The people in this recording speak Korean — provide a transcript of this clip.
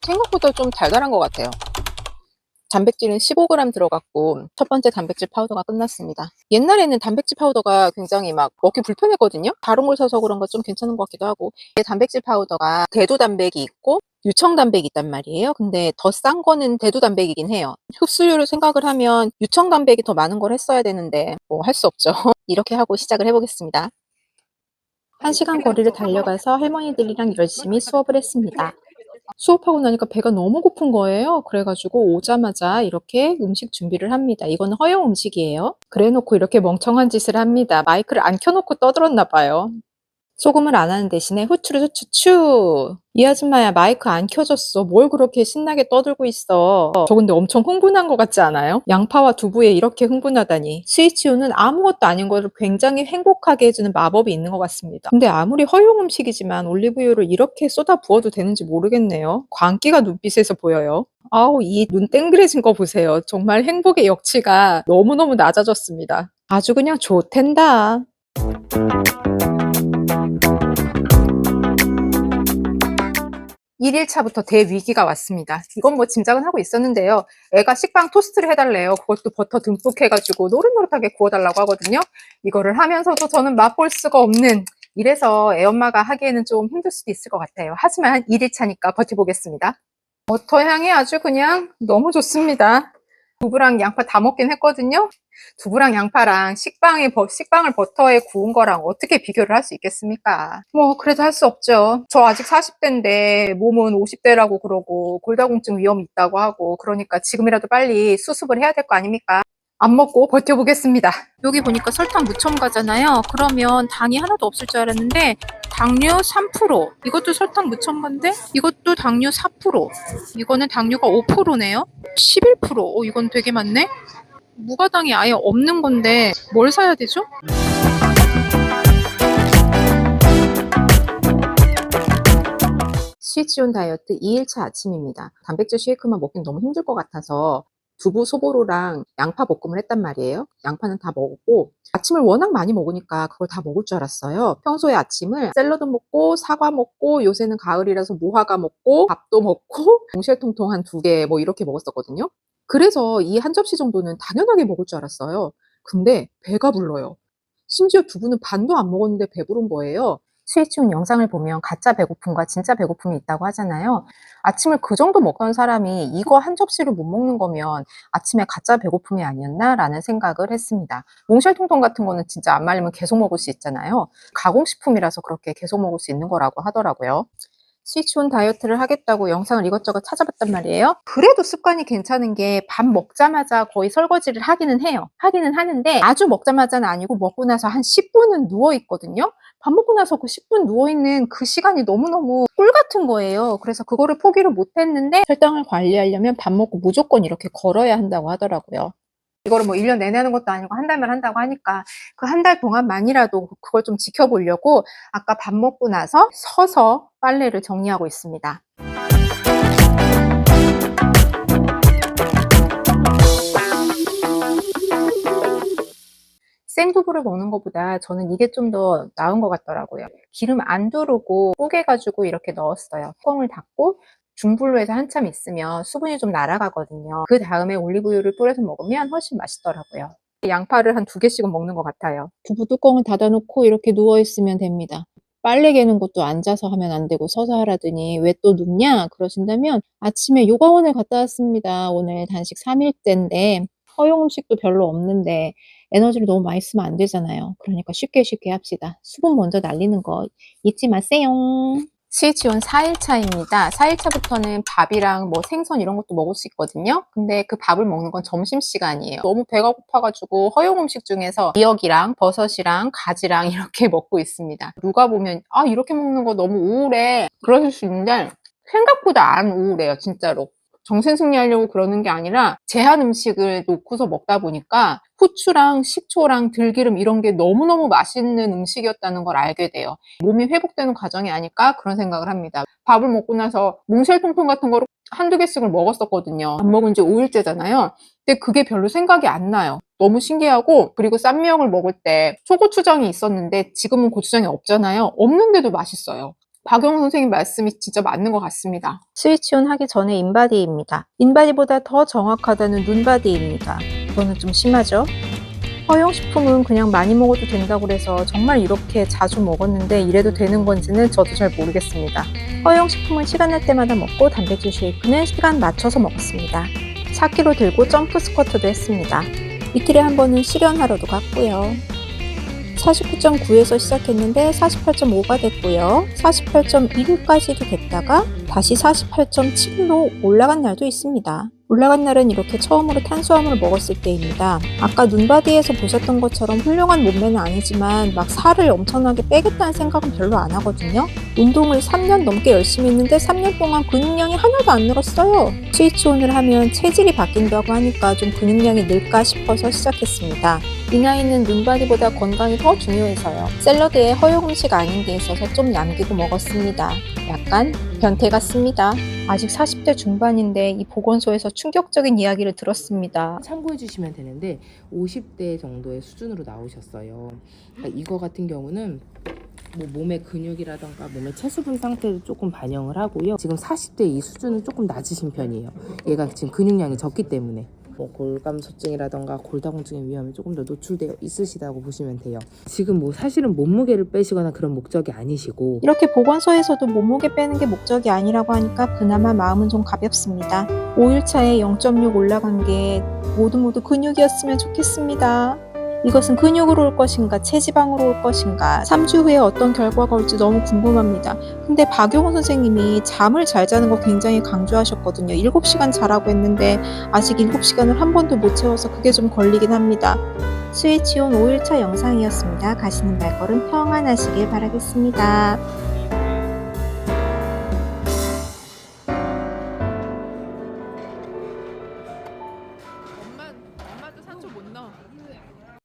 생각보다 좀 달달한 것 같아요. 단백질은 15g 들어갔고 첫 번째 단백질 파우더가 끝났습니다. 옛날에는 단백질 파우더가 굉장히 막 먹기 불편했거든요. 다른 걸 사서 그런가 좀 괜찮은 것 같기도 하고. 단백질 파우더가 대두단백이 있고 유청단백이 있단 말이에요. 근데 더 싼 거는 대두단백이긴 해요. 흡수율을 생각을 하면 유청단백이 더 많은 걸 했어야 되는데 뭐 할 수 없죠. 이렇게 하고 시작을 해보겠습니다. 1시간 거리를 달려가서 할머니들이랑 열심히 수업을 했습니다. 수업하고 나니까 배가 너무 고픈 거예요. 그래가지고 오자마자 이렇게 음식 준비를 합니다. 이거는 허용 음식이에요. 그래놓고 이렇게 멍청한 짓을 합니다. 마이크를 안 켜놓고 떠들었나 봐요. 소금을 안 하는 대신에 후추를 후추추. 이 아줌마야 마이크 안 켜졌어. 뭘 그렇게 신나게 떠들고 있어. 저 근데 엄청 흥분한 것 같지 않아요? 양파와 두부에 이렇게 흥분하다니. 스위치온은 아무것도 아닌 것을 굉장히 행복하게 해주는 마법이 있는 것 같습니다. 근데 아무리 허용 음식이지만 올리브유를 이렇게 쏟아 부어도 되는지 모르겠네요. 광기가 눈빛에서 보여요. 아우, 이 눈 땡그레진 거 보세요. 정말 행복의 역치가 너무너무 낮아졌습니다. 아주 그냥 좋텐다. 1일차부터 대위기가 왔습니다. 이건 뭐 짐작은 하고 있었는데요. 애가 식빵 토스트를 해달래요. 그것도 버터 듬뿍 해가지고 노릇노릇하게 구워달라고 하거든요. 이거를 하면서도 저는 맛볼 수가 없는, 이래서 애엄마가 하기에는 좀 힘들 수도 있을 것 같아요. 하지만 1일차니까 버텨보겠습니다. 버터 향이 아주 그냥 너무 좋습니다. 두부랑 양파 다 먹긴 했거든요. 두부랑 양파랑 식빵을 버터에 구운 거랑 어떻게 비교를 할 수 있겠습니까? 뭐 그래도 할 수 없죠. 저 아직 40대인데 몸은 50대라고 그러고 골다공증 위험이 있다고 하고, 그러니까 지금이라도 빨리 수습을 해야 될 거 아닙니까? 안 먹고 버텨보겠습니다. 여기 보니까 설탕 무첨가잖아요. 그러면 당이 하나도 없을 줄 알았는데 당류 3%, 이것도 설탕 무첨가인데 이것도 당류 4%, 이거는 당류가 5%네요. 11%. 이건 되게 많네. 무가당이 아예 없는 건데 뭘 사야 되죠? 스위치온 다이어트 2일차 아침입니다. 단백질 쉐이크만 먹긴 너무 힘들 것 같아서 두부 소보로랑 양파 볶음을 했단 말이에요. 양파는 다 먹었고, 아침을 워낙 많이 먹으니까 그걸 다 먹을 줄 알았어요. 평소에 아침을 샐러드 먹고 사과 먹고, 요새는 가을이라서 무화과 먹고 밥도 먹고 몽쉘통통 한 2개 뭐 이렇게 먹었었거든요. 그래서 이 한 접시 정도는 당연하게 먹을 줄 알았어요. 근데 배가 불러요. 심지어 두부는 반도 안 먹었는데 배부른 거예요. 스위치온 영상을 보면 가짜 배고픔과 진짜 배고픔이 있다고 하잖아요. 아침을 그 정도 먹던 사람이 이거 한 접시를 못 먹는 거면 아침에 가짜 배고픔이 아니었나 라는 생각을 했습니다. 몽쉘통통 같은 거는 진짜 안 말리면 계속 먹을 수 있잖아요. 가공식품이라서 그렇게 계속 먹을 수 있는 거라고 하더라고요. 스위치온 다이어트를 하겠다고 영상을 이것저것 찾아봤단 말이에요. 그래도 습관이 괜찮은 게 밥 먹자마자 거의 설거지를 하기는 해요. 하기는 하는데 아주 먹자마자는 아니고 먹고 나서 한 10분은 누워 있거든요. 밥 먹고 나서 그 10분 누워 있는 그 시간이 너무너무 꿀 같은 거예요. 그래서 그거를 포기를 못 했는데, 혈당을 관리하려면 밥 먹고 무조건 이렇게 걸어야 한다고 하더라고요. 이거를 뭐 1년 내내 하는 것도 아니고 한 달만 한다고 하니까 그 한 달 동안만이라도 그걸 좀 지켜보려고 아까 밥 먹고 나서 서서 빨래를 정리하고 있습니다. 생두부를 먹는 것보다 저는 이게 좀 더 나은 것 같더라고요. 기름 안 두르고 뽀개가지고 이렇게 넣었어요. 뚜껑을 닫고 중불로 해서 한참 있으면 수분이 좀 날아가거든요. 그 다음에 올리브유를 뿌려서 먹으면 훨씬 맛있더라고요. 양파를 한 2개씩은 먹는 것 같아요. 두부 뚜껑을 닫아놓고 이렇게 누워있으면 됩니다. 빨래 개는 것도 앉아서 하면 안 되고 서서 하라더니 왜 또 눕냐 그러신다면, 아침에 요가원을 갔다 왔습니다. 오늘 단식 3일째인데 허용 음식도 별로 없는데 에너지를 너무 많이 쓰면 안 되잖아요. 그러니까 쉽게 쉽게 합시다. 수분 먼저 날리는 거 잊지 마세요. 스위치온 4일차입니다. 4일차부터는 밥이랑 뭐 생선 이런 것도 먹을 수 있거든요. 근데 그 밥을 먹는 건 점심시간이에요. 너무 배가 고파가지고 허용 음식 중에서 미역이랑 버섯이랑 가지랑 이렇게 먹고 있습니다. 누가 보면 아 이렇게 먹는 거 너무 우울해 그러실 수 있는데 생각보다 안 우울해요, 진짜로. 정신승리하려고 그러는 게 아니라 제한 음식을 놓고서 먹다 보니까 후추랑 식초랑 들기름 이런 게 너무너무 맛있는 음식이었다는 걸 알게 돼요. 몸이 회복되는 과정이 아닐까 그런 생각을 합니다. 밥을 먹고 나서 몽쉘통통 같은 거를 한두 개씩을 먹었었거든요. 안 먹은 지 5일째잖아요. 근데 그게 별로 생각이 안 나요. 너무 신기하고, 그리고 쌈미역을 먹을 때 초고추장이 있었는데 지금은 고추장이 없잖아요. 없는데도 맛있어요. 박영호 선생님 말씀이 진짜 맞는 것 같습니다. 스위치온 하기 전에 인바디입니다. 인바디보다 더 정확하다는 눈바디입니다. 이거는 좀 심하죠? 허용식품은 그냥 많이 먹어도 된다고 해서 정말 이렇게 자주 먹었는데 이래도 되는 건지는 저도 잘 모르겠습니다. 허용식품은 시간 날 때마다 먹고 단백질 쉐이크는 시간 맞춰서 먹었습니다. 4kg 들고 점프 스쿼트도 했습니다. 이틀에 한 번은 실현하러도 갔고요. 49.9에서 시작했는데 48.5가 됐고요. 48.1까지도 됐다가 다시 48.7로 올라간 날도 있습니다. 올라간 날은 이렇게 처음으로 탄수화물을 먹었을 때입니다. 아까 눈바디에서 보셨던 것처럼 훌륭한 몸매는 아니지만 막 살을 엄청나게 빼겠다는 생각은 별로 안 하거든요. 운동을 3년 넘게 열심히 했는데 3년 동안 근육량이 하나도 안 늘었어요. 스위치온을 하면 체질이 바뀐다고 하니까 좀 근육량이 늘까 싶어서 시작했습니다. 이 나이는 눈바디보다 건강이 더 중요해서요. 샐러드에 허용 음식 아닌 게 있어서 좀 남기고 먹었습니다. 약간 변태 같습니다. 아직 40대 중반인데 이 보건소에서 충격적인 이야기를 들었습니다. 참고해 주시면 되는데 50대 정도의 수준으로 나오셨어요. 그러니까 이거 같은 경우는 뭐 몸의 근육이라던가 몸의 체수분 상태를 조금 반영을 하고요. 지금 40대 이 수준은 조금 낮으신 편이에요. 얘가 지금 근육량이 적기 때문에 뭐 골감소증이라던가 골다공증의 위험이 조금 더 노출되어 있으시다고 보시면 돼요. 지금 뭐 사실은 몸무게를 빼시거나 그런 목적이 아니시고 이렇게 보건소에서도 몸무게 빼는 게 목적이 아니라고 하니까 그나마 마음은 좀 가볍습니다. 5일차에 0.6 올라간 게 모두 근육이었으면 좋겠습니다. 이것은 근육으로 올 것인가 체지방으로 올 것인가 3주 후에 어떤 결과가 올지 너무 궁금합니다. 근데 박용호 선생님이 잠을 잘 자는 거 굉장히 강조하셨거든요. 7시간 자라고 했는데 아직 7시간을 한 번도 못 채워서 그게 좀 걸리긴 합니다. 스위치온 5일차 영상이었습니다. 가시는 발걸음 평안하시길 바라겠습니다. 엄마도 산초 못 넣어.